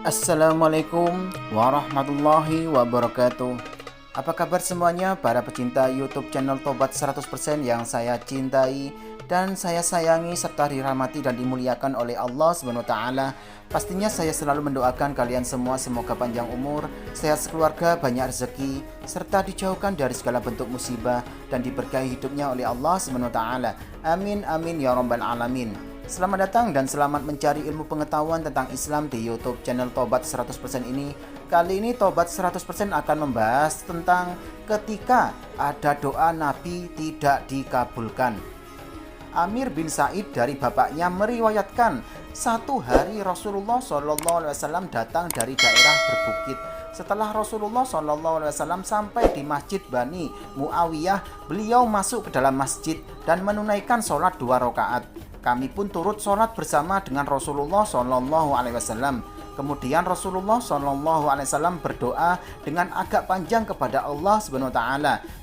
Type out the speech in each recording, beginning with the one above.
Assalamualaikum warahmatullahi wabarakatuh. Apa kabar semuanya para pecinta YouTube channel Tobat 100% yang saya cintai dan saya sayangi serta dirahmati dan dimuliakan oleh Allah SWT. Pastinya saya selalu mendoakan kalian semua semoga panjang umur, sehat sekeluarga, banyak rezeki, serta dijauhkan dari segala bentuk musibah dan diberkahi hidupnya oleh Allah SWT. Amin amin ya rabbal alamin. Selamat datang dan selamat mencari ilmu pengetahuan tentang Islam di YouTube channel Tobat 100% ini. Kali ini Tobat 100% akan membahas tentang ketika ada doa Nabi tidak dikabulkan. Amir bin Sa'id dari bapaknya meriwayatkan, satu hari Rasulullah SAW datang dari daerah berbukit. Setelah Rasulullah SAW sampai di Masjid Bani Muawiyah, beliau masuk ke dalam masjid dan menunaikan sholat 2 rakaat. Kami pun turut sholat bersama dengan Rasulullah SAW. Kemudian Rasulullah SAW berdoa dengan agak panjang kepada Allah SWT.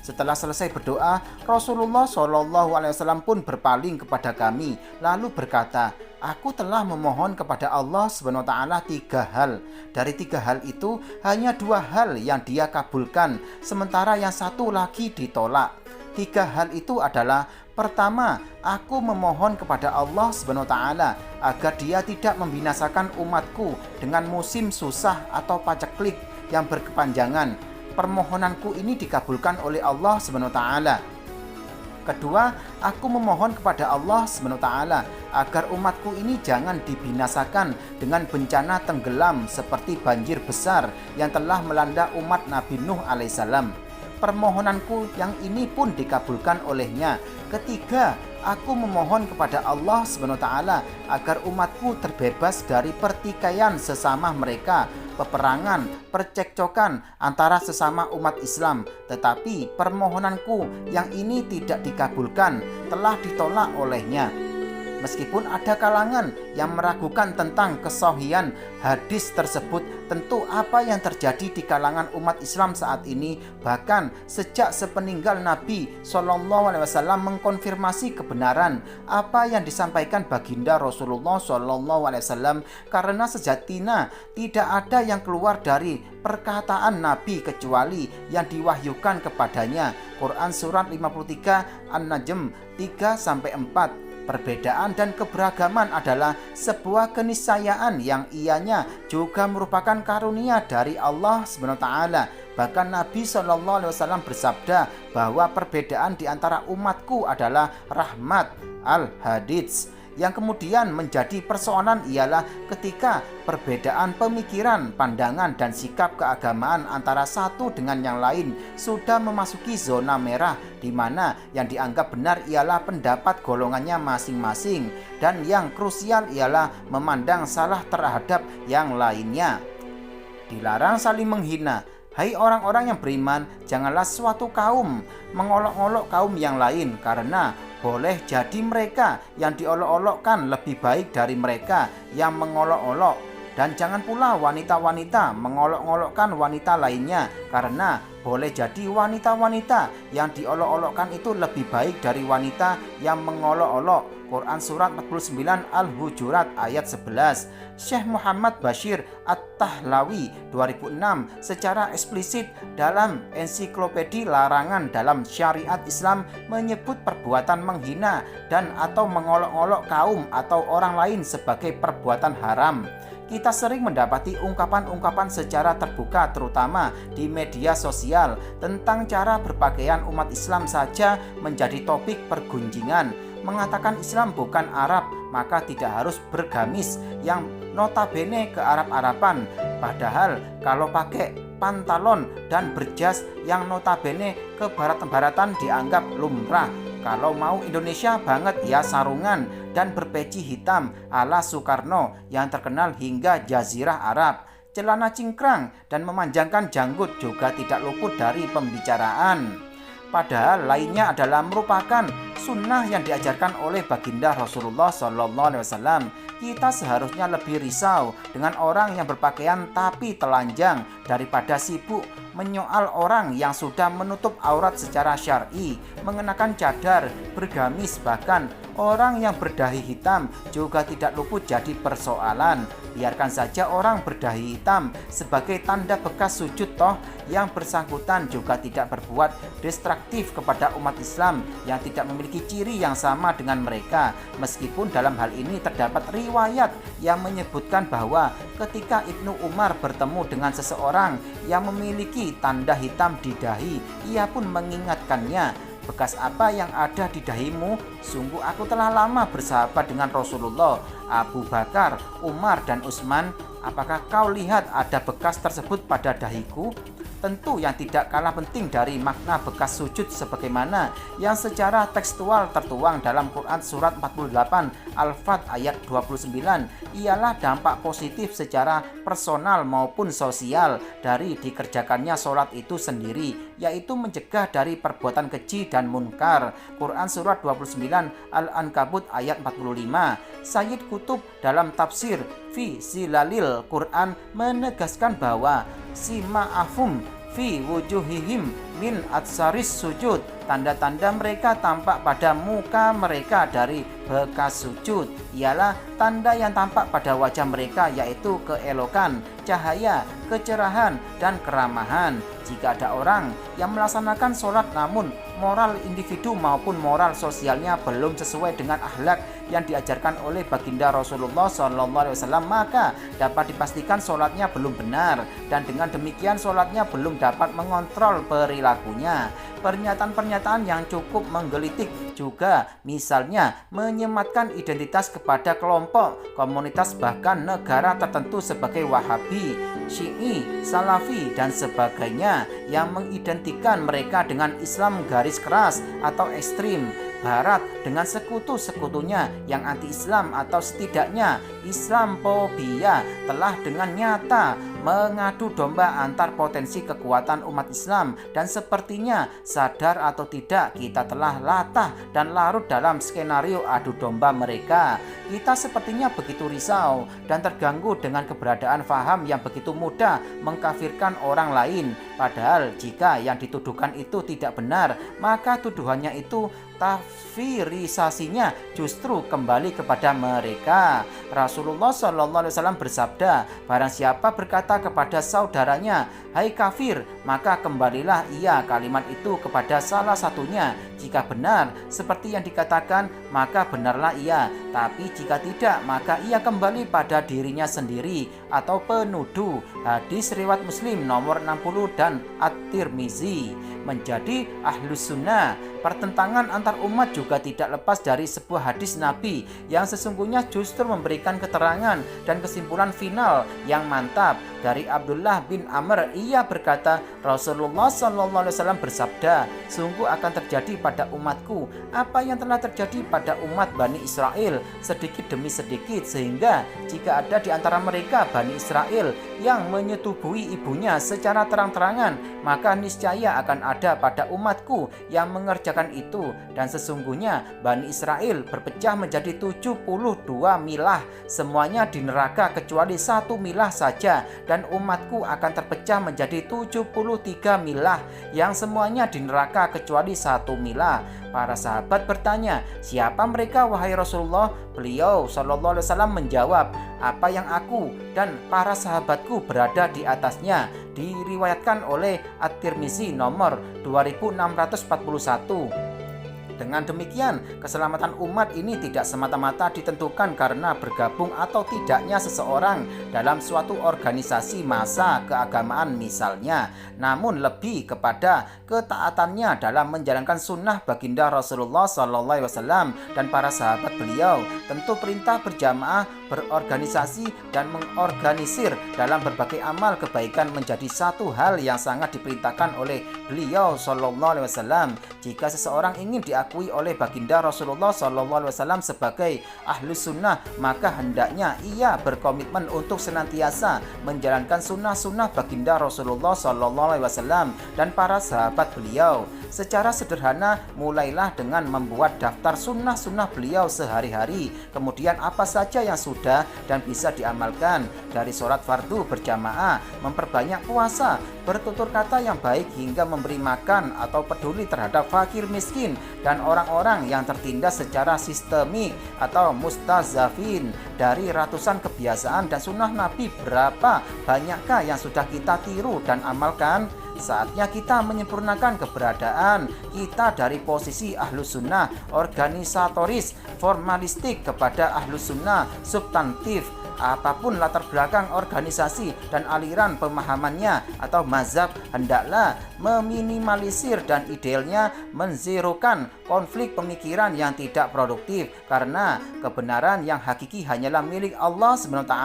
Setelah selesai berdoa, Rasulullah SAW pun berpaling kepada kami, lalu berkata, "Aku telah memohon kepada Allah SWT 3 hal. Dari 3 hal itu, hanya 2 hal yang Dia kabulkan, sementara yang 1 lagi ditolak. 3 hal itu adalah: pertama, aku memohon kepada Allah SWT agar Dia tidak membinasakan umatku dengan musim susah atau paceklik yang berkepanjangan. Permohonanku ini dikabulkan oleh Allah SWT. Kedua, aku memohon kepada Allah SWT agar umatku ini jangan dibinasakan dengan bencana tenggelam seperti banjir besar yang telah melanda umat Nabi Nuh alaihissalam. Permohonanku yang ini pun dikabulkan olehnya. Ketiga, aku memohon kepada Allah SWT agar umatku terbebas dari pertikaian sesama mereka, peperangan, percekcokan antara sesama umat Islam. Tetapi permohonanku yang ini tidak dikabulkan, telah ditolak olehnya. Meskipun ada kalangan yang meragukan tentang kesahihan hadis tersebut, tentu apa yang terjadi di kalangan umat Islam saat ini, bahkan sejak sepeninggal Nabi SAW mengkonfirmasi kebenaran apa yang disampaikan baginda Rasulullah SAW, karena sejatinya tidak ada yang keluar dari perkataan Nabi kecuali yang diwahyukan kepadanya. Quran Surat 53 An-Najm 3-4. Perbedaan dan keberagaman adalah sebuah keniscayaan yang ianya juga merupakan karunia dari Allah SWT. Bahkan Nabi SAW bersabda bahwa perbedaan di antara umatku adalah rahmat al-hadits. Yang kemudian menjadi persoalan ialah ketika perbedaan pemikiran, pandangan, dan sikap keagamaan antara satu dengan yang lain sudah memasuki zona merah, di mana yang dianggap benar ialah pendapat golongannya masing-masing, dan yang krusial ialah memandang salah terhadap yang lainnya. Dilarang saling menghina. Hai orang-orang yang beriman, janganlah suatu kaum mengolok-olok kaum yang lain, karena boleh jadi mereka yang diolok-olokkan lebih baik dari mereka yang mengolok-olok. Dan jangan pula wanita-wanita mengolok-olokkan wanita lainnya, karena boleh jadi wanita-wanita yang diolok-olokkan itu lebih baik dari wanita yang mengolok-olok. Quran Surat 49 Al-Hujurat ayat 11. Syekh Muhammad Bashir At-Tahlawi 2006 secara eksplisit dalam ensiklopedi larangan dalam syariat Islam menyebut perbuatan menghina dan atau mengolok-olok kaum atau orang lain sebagai perbuatan haram. Kita sering mendapati ungkapan-ungkapan secara terbuka terutama di media sosial tentang cara berpakaian umat Islam saja menjadi topik pergunjingan. Mengatakan Islam bukan Arab, maka tidak harus bergamis yang notabene ke Arab-Araban. Padahal kalau pakai pantalon dan berjas yang notabene ke barat-baratan dianggap lumrah. Kalau mau Indonesia banget ya sarungan dan berpeci hitam ala Soekarno yang terkenal hingga Jazirah Arab. Celana cingkrang dan memanjangkan janggut juga tidak luput dari pembicaraan. Padahal lainnya adalah merupakan sunnah yang diajarkan oleh baginda Rasulullah SAW. Kita seharusnya lebih risau dengan orang yang berpakaian tapi telanjang daripada sibuk menyoal orang yang sudah menutup aurat secara syar'i, mengenakan cadar, bergamis, bahkan orang yang berdahi hitam juga tidak luput jadi persoalan. Biarkan saja orang berdahi hitam sebagai tanda bekas sujud, toh yang bersangkutan juga tidak berbuat destruktif kepada umat Islam yang tidak memiliki ciri yang sama dengan mereka. Meskipun dalam hal ini terdapat riwayat yang menyebutkan bahwa ketika Ibnu Umar bertemu dengan seseorang yang memiliki tanda hitam di dahi, ia pun mengingatkannya, "Bekas apa yang ada di dahimu? Sungguh aku telah lama bersahabat dengan Rasulullah, Abu Bakar, Umar, dan Utsman. Apakah kau lihat ada bekas tersebut pada dahiku?" Tentu yang tidak kalah penting dari makna bekas sujud sebagaimana yang secara tekstual tertuang dalam Quran surat 48 Al-Fat ayat 29 ialah dampak positif secara personal maupun sosial dari dikerjakannya sholat itu sendiri, yaitu mencegah dari perbuatan keji dan munkar. Quran surat 29 Al-Ankabut ayat 45. Sayyid Qutb dalam tafsir Fi Zilalil Quran menegaskan bahwa sima'afum fi wujuhihim min atsaris sujud, tanda-tanda mereka tampak pada muka mereka dari bekas sujud ialah tanda yang tampak pada wajah mereka, yaitu keelokan, cahaya, kecerahan, dan keramahan. Jika ada orang yang melaksanakan sholat namun moral individu maupun moral sosialnya belum sesuai dengan akhlak yang diajarkan oleh baginda Rasulullah SAW, maka dapat dipastikan sholatnya belum benar, dan dengan demikian sholatnya belum dapat mengontrol perilakunya. Pernyataan-pernyataan yang cukup menggelitik juga, misalnya menyematkan identitas kepada kelompok, komunitas, bahkan negara tertentu sebagai Wahabi, Syi'i, Salafi, dan sebagainya, yang mengidentikan mereka dengan Islam garis keras atau ekstrim, Barat dengan sekutu-sekutunya yang anti-Islam atau setidaknya Islamophobia, telah dengan nyata mengadu domba antar potensi kekuatan umat Islam, dan sepertinya sadar atau tidak kita telah latah dan larut dalam skenario adu domba mereka. Kita sepertinya begitu risau dan terganggu dengan keberadaan faham yang begitu mudah mengkafirkan orang lain. Padahal jika yang dituduhkan itu tidak benar, maka tuduhannya itu tafsirisasinya justru kembali kepada mereka. Rasulullah SAW bersabda, "Barang siapa berkata kepada saudaranya, 'Hai kafir,' maka kembalilah ia kalimat itu kepada salah satunya. Jika benar seperti yang dikatakan, maka benarlah ia. Tapi jika tidak, maka ia kembali pada dirinya sendiri atau penuduh." Hadis riwayat Muslim nomor 60 dan At-Tirmizi. Menjadi ahlus sunnah, pertentangan antar umat juga tidak lepas dari sebuah hadis Nabi yang sesungguhnya justru memberikan keterangan dan kesimpulan final yang mantap. Dari Abdullah bin Amr, ia berkata, Rasulullah SAW bersabda, "Sungguh akan terjadi pada umatku apa yang telah terjadi pada umat Bani Israel, sedikit demi sedikit, sehingga jika ada di antara mereka Bani Israel yang menyetubuhi ibunya secara terang-terangan, maka niscaya akan ada pada umatku yang mengerjakan itu. Dan sesungguhnya Bani Israel berpecah menjadi 72 milah, semuanya di neraka kecuali 1 milah saja, dan umatku akan terpecah menjadi 73 milah yang semuanya di neraka kecuali 1 milah." Para sahabat bertanya, "Siapa mereka wahai Rasulullah?" Beliau SAW menjawab, "Apa yang aku dan para sahabatku berada di atasnya." Diriwayatkan oleh At-Tirmizi nomor 2641. Dengan demikian, keselamatan umat ini tidak semata-mata ditentukan karena bergabung atau tidaknya seseorang dalam suatu organisasi massa keagamaan misalnya, namun lebih kepada ketaatannya dalam menjalankan sunnah baginda Rasulullah SAW dan para sahabat beliau. Tentu perintah berjamaah, berorganisasi, dan mengorganisir dalam berbagai amal kebaikan menjadi satu hal yang sangat diperintahkan oleh beliau SAW. Jika seseorang ingin diagungkan diakui oleh baginda Rasulullah SAW sebagai ahlus sunnah, maka hendaknya ia berkomitmen untuk senantiasa menjalankan sunnah-sunnah baginda Rasulullah SAW dan para sahabat beliau. Secara sederhana, mulailah dengan membuat daftar sunnah-sunnah beliau sehari-hari, kemudian apa saja yang sudah dan bisa diamalkan, dari sholat fardu berjamaah, memperbanyak puasa, bertutur kata yang baik, hingga memberi makan atau peduli terhadap fakir miskin dan orang-orang yang tertindas secara sistemik atau mustazafin. Dari ratusan kebiasaan dan sunnah Nabi, berapa banyakkah yang sudah kita tiru dan amalkan? Saatnya kita menyempurnakan keberadaan kita dari posisi ahlus sunnah organisatoris formalistik kepada ahlus sunnah substantif. Apapun latar belakang organisasi dan aliran pemahamannya atau mazhab, hendaklah meminimalisir dan idealnya menzerokan konflik pemikiran yang tidak produktif, karena kebenaran yang hakiki hanyalah milik Allah SWT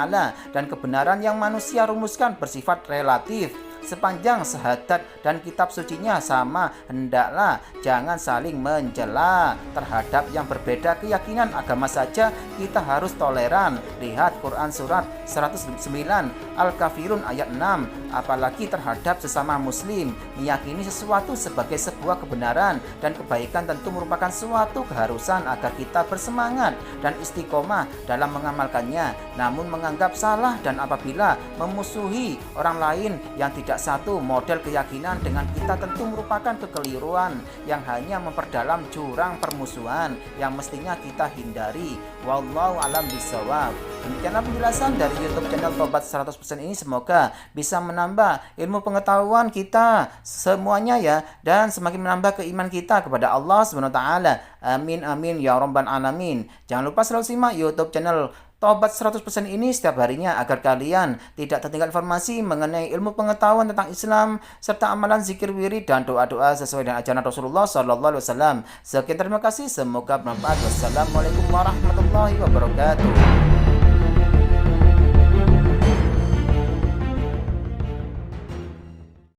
dan kebenaran yang manusia rumuskan bersifat relatif. Sepanjang syahadat dan kitab sucinya sama, hendaklah jangan saling mencela. Terhadap yang berbeda keyakinan agama saja kita harus toleran. Lihat Quran surat 109 Al-Kafirun ayat 6. Apalagi terhadap sesama muslim, meyakini sesuatu sebagai sebuah kebenaran dan kebaikan tentu merupakan suatu keharusan agar kita bersemangat dan istiqomah dalam mengamalkannya. Namun menganggap salah dan apabila memusuhi orang lain yang tidak satu model keyakinan dengan kita tentu merupakan kekeliruan yang hanya memperdalam jurang permusuhan yang mestinya kita hindari. Wallahu alam bisawab. Demikianlah penjelasan dari YouTube channel Tobat 100% ini, semoga bisa menambah ilmu pengetahuan kita semuanya ya, dan semakin menambah keimanan kita kepada Allah SWT. Amin amin ya rabbal alamin. Jangan lupa selalu simak YouTube channel Tobat 100% ini setiap harinya agar kalian tidak tertinggal informasi mengenai ilmu pengetahuan tentang Islam serta amalan zikir wirid dan doa-doa sesuai dengan ajaran Rasulullah SAW. Sekian, terima kasih, semoga bermanfaat. Wassalamualaikum warahmatullahi wabarakatuh.